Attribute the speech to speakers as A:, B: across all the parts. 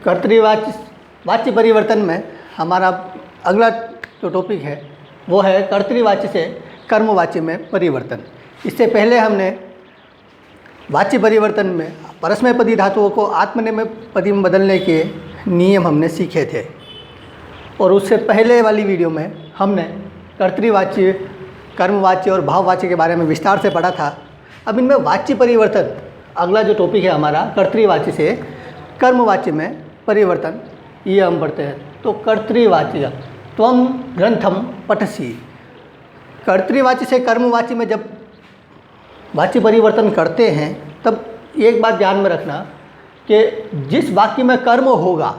A: कर्तृवाच्य वाच्य परिवर्तन में हमारा अगला जो टॉपिक है वो है कर्तृवाच्य से कर्मवाच्य में परिवर्तन। इससे पहले हमने वाच्य परिवर्तन में परस्मैपदी धातुओं को आत्मनेपदी में बदलने के नियम हमने सीखे थे, और उससे पहले वाली वीडियो में हमने कर्तृवाच्य, कर्मवाच्य और भाववाच्य के बारे में विस्तार से पढ़ा था। अब इनमें वाच्य परिवर्तन, अगला जो टॉपिक है हमारा कर्तृवाच्य से कर्मवाच्य में परिवर्तन, ये हम पढ़ते हैं। तो कर्तृवाच्य, त्वम ग्रंथम पठसी। कर्तृवाच्य से कर्मवाच्य में जब वाच्य परिवर्तन करते हैं तब एक बात ध्यान में रखना कि जिस वाक्य में कर्म होगा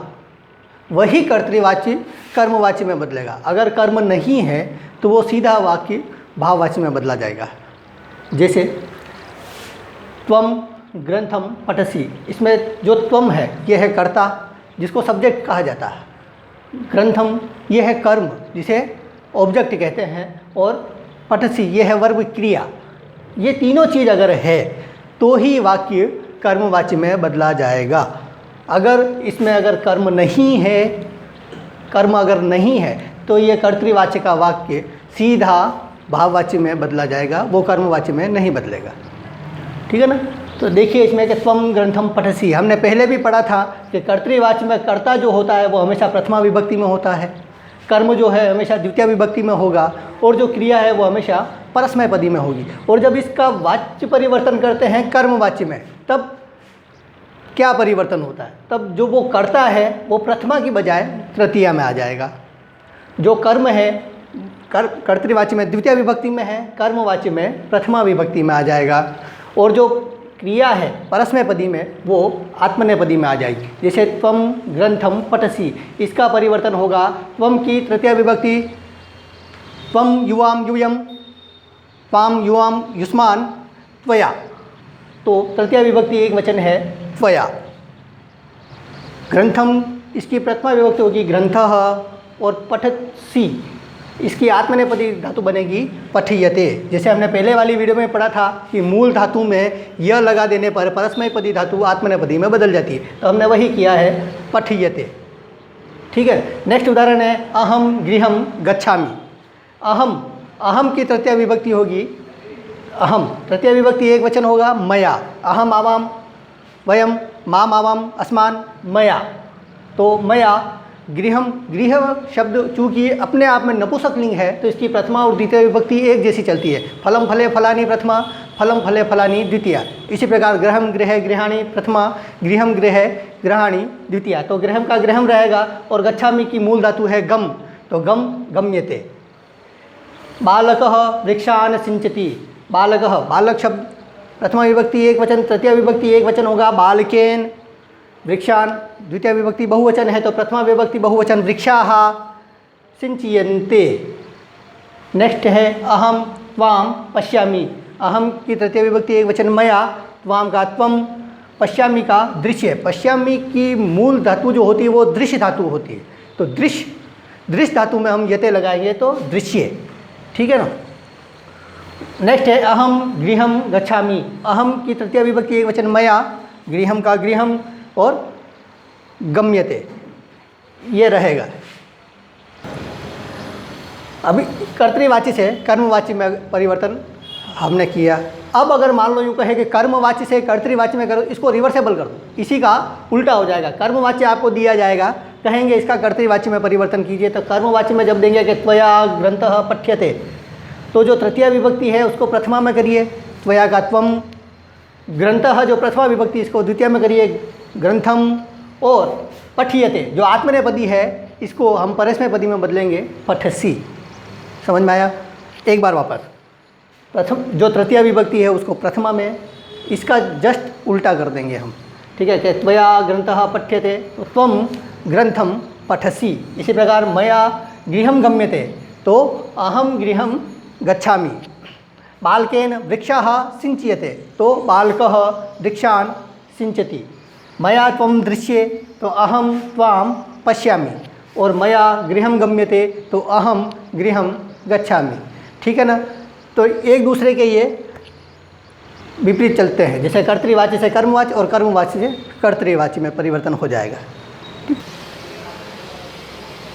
A: वही कर्तृवाच्य कर्मवाच्य में बदलेगा। अगर कर्म नहीं है तो वो सीधा वाक्य भाववाच्य में बदला जाएगा। जैसे त्वम ग्रंथम पठसी, इसमें जो त्वम है ये है कर्ता जिसको सब्जेक्ट कहा जाता है, ग्रंथम ये है कर्म जिसे ऑब्जेक्ट कहते हैं, और पठसी ये है वर्ब क्रिया। ये तीनों चीज़ अगर है तो ही वाक्य कर्मवाच्य में बदला जाएगा। अगर इसमें अगर कर्म नहीं है, कर्म अगर नहीं है तो ये कर्तृवाच्य का वाक्य सीधा भाववाच्य में बदला जाएगा, वो कर्मवाच्य में नहीं बदलेगा। ठीक है ना। तो देखिए इसमें कि त्वम ग्रंथम पठसी, हमने पहले भी पढ़ा था कि कर्तृवाच्य में कर्ता जो होता है वो हमेशा प्रथमा विभक्ति में होता है, कर्म जो है हमेशा द्वितीय विभक्ति में होगा, और जो क्रिया है वो हमेशा परस्मैपदी में होगी। और जब इसका वाच्य परिवर्तन करते हैं कर्मवाच्य में तब क्या परिवर्तन होता है? तब जो वो कर्ता है वो प्रथमा की बजाय तृतीया में आ जाएगा। जो कर्म है कर्तृवाच्य में द्वितीय विभक्ति में है, कर्मवाच्य में प्रथमा विभक्ति में आ जाएगा, और जो क्रिया है परस्मैपदी में वो आत्मनेपदी में आ जाएगी। जैसे त्वम ग्रंथम पठसी, इसका परिवर्तन होगा त्वम की तृतीय विभक्ति त्वम युवाम यूयम, त्वाम युवाम युष्मान त्वया, तो तृतीय विभक्ति एक वचन है त्वया। ग्रंथम इसकी प्रथमा विभक्ति होगी ग्रंथः, और पठसी इसकी आत्मनेपदी धातु बनेगी पठीयते। जैसे हमने पहले वाली वीडियो में पढ़ा था कि मूल धातु में य लगा देने पर परस्मैपदी धातु आत्मनेपदी में बदल जाती है, तो हमने वही किया है पठीयते। ठीक है। नेक्स्ट उदाहरण है अहम गृहम गच्छामि। अहम की तृतीय विभक्ति होगी अहम, तृतीय विभक्ति एक वचन होगा मया, अहम आवाम वयम, माम आवाम अस्मान मया। तो मया गृहम, गृह शब्द चूँकि अपने आप में नपुंसकलिंग है तो इसकी प्रथमा और द्वितीय विभक्ति एक जैसी चलती है। फलम फले फलानी प्रथमा, फलम फले फलानी द्वितीया। इसी प्रकार गृहम गृह गृहाणी प्रथमा, गृहम गृह गृहाणी द्वितीया। तो गृहम का गृहम रहेगा, और गच्छामि की मूल धातु है गम, तो गम गम्यते। बालकः वृक्षान सिंचति। बालकः, बालक शब्द प्रथमा विभक्ति एक वचन, तृतीय विभक्ति एक वचन होगा बालकेन। वृक्षान द्वितीय विभक्ति बहुवचन है तो प्रथमा विभक्ति बहुवचन वृक्षाः सिंचयन्ते। नेक्स्ट है अहम त्वाम पश्यामि। अहम की तृतीय विभक्ति एक वचन मया, त्वाम का त्वम, पश्यामि का दृश्य। पश्यामि की मूल धातु जो होती है वो दृश्य धातु होती है, तो दृश्य धातु में हम यते लगाएंगे तो दृश्य। ठीक है ना। नेक्स्ट है अहम गृहम गच्छामि। अहम की तृतीय विभक्ति एक वचन मया, गृहम का गृहम और गम्यते, ये रहेगा। अभी कर्तृवाच्य से कर्मवाच्य में परिवर्तन हमने किया। अब अगर मान लो यूँ कहे कि कर्मवाच्य से कर्तृवाच्य में करो, इसको रिवर्सेबल कर दो, इसी का उल्टा हो जाएगा। कर्मवाच्य आपको दिया जाएगा, कहेंगे इसका कर्तृवाच्य में परिवर्तन कीजिए, तो कर्मवाच्य में जब देंगे कि त्वया ग्रंथः पठ्यते, तो जो तृतीय विभक्ति है उसको प्रथमा में करिए, त्वया का त्वम, ग्रंथः जो प्रथमा विभक्ति इसको द्वितीय में करिए ग्रंथम, और पठीयते जो आत्मनेपदी है इसको हम परस्मैपदी में बदलेंगे पठसी। समझ में आया? एक बार वापस, प्रथम जो तृतीय विभक्ति है उसको प्रथमा में, इसका जस्ट उल्टा कर देंगे हम। ठीक है कि त्वया ग्रंथः पठ्यते, तो त्वम ग्रंथम पठसी। इसी प्रकार मया गृहम गम्यते, तो अहम गृहम गच्छामि। बालकेन वृक्षः सिंच्यते, तो बालकः वृक्षान् सिंचति। मया त्वं दृश्ये, तो अहम त्वां पश्यामि, और मया गृहम गम्यते, तो अहम गृहम गच्छामि। ठीक है ना। तो एक दूसरे के ये विपरीत चलते हैं, जैसे कर्तृवाच्य से कर्मवाच्य और कर्मवाच्य से कर्तृवाच्य में परिवर्तन हो जाएगा।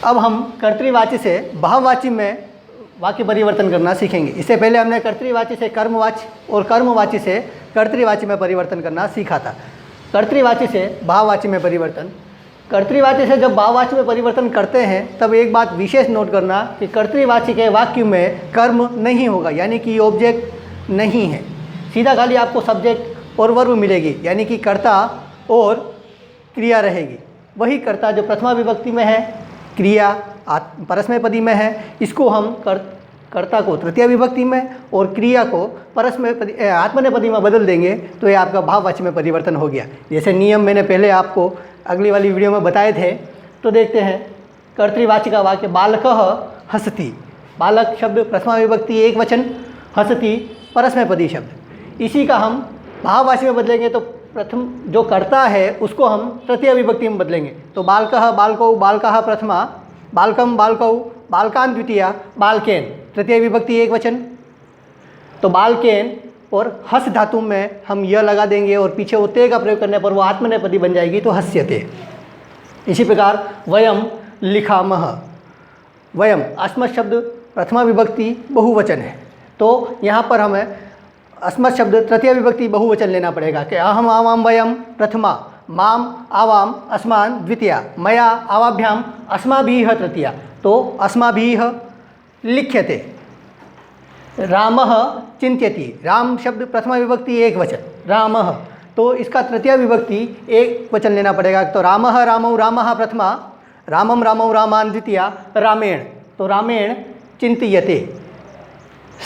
A: अब हम कर्तृवाची से बहुवाची में वाक्य परिवर्तन करना सीखेंगे। इससे पहले हमने कर्तृवाची से कर्मवाची और कर्मवाची से कर्तृवाची में परिवर्तन करना सीखा था। कर्तृवाची से बहुवाची में परिवर्तन। कर्तृवाची से जब बहुवाची में परिवर्तन करते हैं तब एक बात विशेष नोट करना कि कर्तृवाची के वाक्य में कर्म नहीं होगा, यानी कि ऑब्जेक्ट नहीं है। सीधा खाली आपको सब्जेक्ट और वर्ब मिलेगी, यानी कि कर्ता और क्रिया रहेगी। वही कर्ता जो प्रथमा विभक्ति में है, क्रिया परस्मैपदी में है, इसको हम कर्ता को तृतीय विभक्ति में और क्रिया को परस्मैपदी आत्मनेपदी में बदल देंगे तो ये आपका भाववाची में परिवर्तन हो गया। जैसे नियम मैंने पहले आपको अगली वाली वीडियो में बताए थे। तो देखते हैं कर्तृवाची का वाक्य बालकः हसति। बालक शब्द प्रथमा विभक्ति एक वचन, हसति परस्मैपदी शब्द। इसी का हम भाववाची में बदलेंगे तो प्रथम जो कर्ता है उसको हम तृतीय विभक्ति में बदलेंगे। तो बालकः बालकौ, बालकः प्रथमा, बालकम बालकौ, बालकान द्वितीया, बालकेन तृतीय विभक्ति एक वचन। तो बालकेन और हस धातु में हम यह लगा देंगे और पीछे वो ते का प्रयोग करने पर वो आत्मनेपदी बन जाएगी, तो हस्यते। इसी प्रकार वयम लिखामः। वयम अस्मत् शब्द प्रथमा विभक्ति बहुवचन है, तो यहाँ पर हमें अस्मत् शब्द तृतीय विभक्ति बहुवचन लेना पड़ेगा कि अहम आवाम वयम प्रथमा, माम आवाम अस्मान द्वितीया, मया आवाभ्याम अस्माभिः तृतीया। तो अस्माभिः लिख्यते। रामः चिंत्यति। राम शब्द प्रथमा विभक्ति एक वचन, रामः, तो इसका तृतीय विभक्ति एक वचन लेना पड़ेगा। तो रामः रामौ रामः प्रथमा, रामम रामौ रामान द्वितीया, रामेण। तो रामेण चिंत्यते।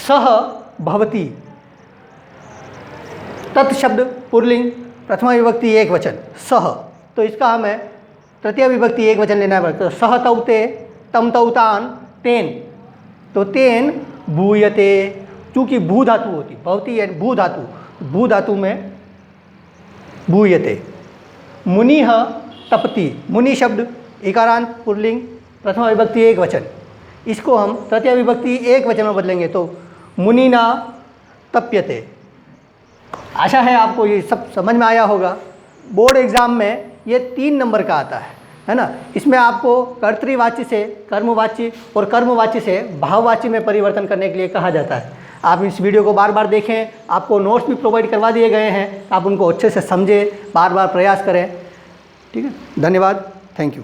A: सह भवति। तत् शब्द पुल्लिंग प्रथमा विभक्ति एक वचन, सह, तो इसका हमें तृतीय विभक्ति एक वचन लेना पड़ेगा। तो सह तौ ते, तम तौ तान, तेन। तो तेन भूयते, चूँकि भू धातु होती, भवती यानी भू धातु, भू धातु में भूयते। मुनिः तपति। मुनि शब्द इकारांत पुल्लिंग प्रथमा विभक्ति एक वचन, इसको हम तृतीय विभक्ति एक वचन में बदलेंगे तो मुनिना तप्यते। आशा है आपको ये सब समझ में आया होगा। बोर्ड एग्ज़ाम में ये 3 नंबर का आता है ना। इसमें आपको कर्तृवाची से कर्मवाची और कर्मवाची से भाववाची में परिवर्तन करने के लिए कहा जाता है। आप इस वीडियो को बार बार देखें, आपको नोट्स भी प्रोवाइड करवा दिए गए हैं, आप उनको अच्छे से समझें, बार बार प्रयास करें। ठीक है, धन्यवाद, थैंक यू।